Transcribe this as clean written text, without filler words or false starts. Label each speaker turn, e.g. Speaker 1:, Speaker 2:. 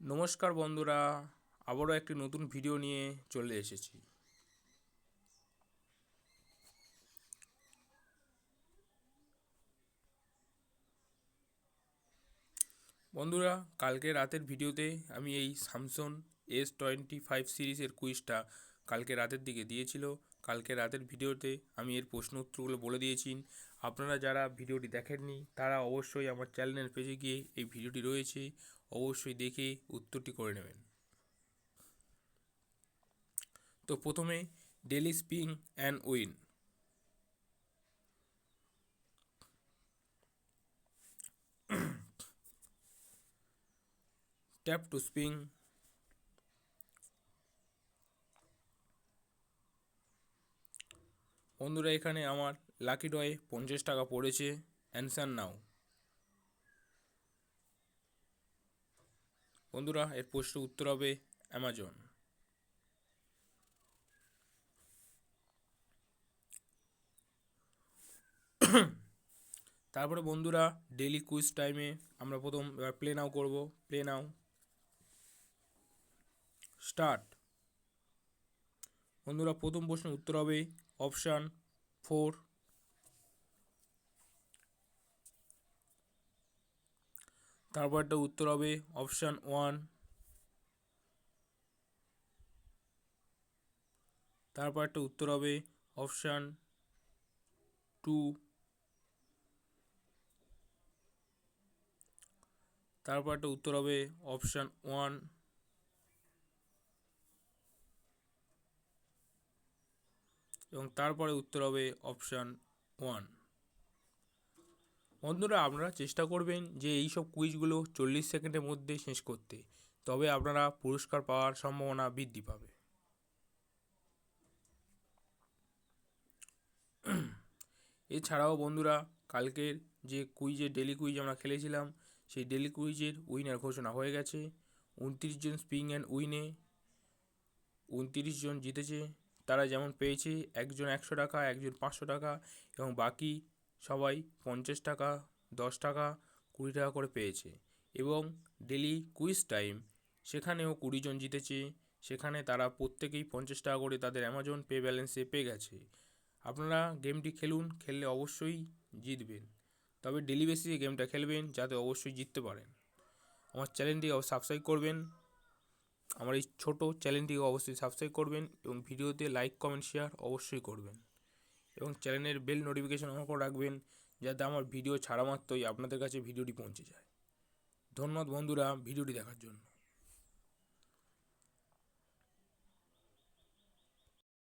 Speaker 1: নমস্কার বন্ধুরা, আবারও একটি নতুন ভিডিও নিয়ে চলে এসেছি। বন্ধুরা, কালকে রাতের ভিডিওতে আমি এই স্যামসাং S25 সিরিজের কুইজটা কালকে রাতের দিকে দিয়েছিল। কালকে রাতের ভিডিওতে আমি এর প্রশ্ন উত্তরগুলো বলে দিয়েছি। আপনারা যারা ভিডিওটি দেখেননি তারা অবশ্যই আমার চ্যানেলের পেজে গিয়ে এই ভিডিওটি রয়েছে, অবশ্যই দেখে উত্তরটি করে নেবেন। তো প্রথমে daily spin and win. Tap to spin. বন্ধুরা, এখানে আমার লাকি ডয়ে 50 টাকা পড়েছে। Answer now. বন্ধুরা, এর প্রশ্নের উত্তর হবে অ্যামাজন। তারপরে বন্ধুরা, ডেলি কুইজ টাইমে আমরা প্রথম এবার প্লে নাও করব। প্লে নাও স্টার্ট। বন্ধুরা, প্রথম প্রশ্নের উত্তর হবে অপশান 4। তারপরটা উত্তর হবে অপশান 1। তারপর একটা উত্তর হবে অপশান 2। তারপর একটা উত্তর হবে অপশান 1। এবং তারপরে উত্তর হবে অপশান 1। বন্ধুরা, আপনারা চেষ্টা করবেন যে এই সব কুইজগুলো 40 সেকেন্ডের মধ্যে শেষ করতে, তবে আপনারা পুরস্কার পাওয়ার সম্ভাবনা বৃদ্ধি পাবে। এছাড়াও বন্ধুরা, কালকের যে কুইজের ডেলি কুইজ আমরা খেলেছিলাম, সেই ডেলি কুইজের উইনার ঘোষণা হয়ে গেছে। 29 জন স্পিং অ্যান্ড উইনে 29 জন জিতেছে। তারা যেমন পেয়েছে, একজন 100 টাকা, একজন 500 টাকা এবং বাকি সবাই 50 টাকা, 10 টাকা, 20 টাকা করে পেয়েছে। এবং ডেলি কুইজ টাইম, সেখানেও 20 জন জিতেছে। সেখানে তারা প্রত্যেকেই 50 টাকা করে তাদের অ্যামাজন পে ব্যালেন্সে পেয়ে গেছে। আপনারা গেমটি খেলুন, খেললে অবশ্যই জিতবেন। তবে ডেলি বেসিসে গেমটা খেলবেন যাতে অবশ্যই জিততে পারেন। আমার চ্যানেলটি সাবস্ক্রাইব করবেন। আমার এই ছোটো চ্যানেলটিকে অবশ্যই সাবস্ক্রাইব করবেন এবং ভিডিওতে লাইক, কমেন্ট, শেয়ার অবশ্যই করবেন। এবং চ্যানেলের বেল নোটিফিকেশন অন করে রাখবেন যাতে আমার ভিডিও ছাড়া মাত্রই আপনাদের কাছে ভিডিওটি পৌঁছে যায়। ধন্যবাদ বন্ধুরা ভিডিওটি দেখার জন্য।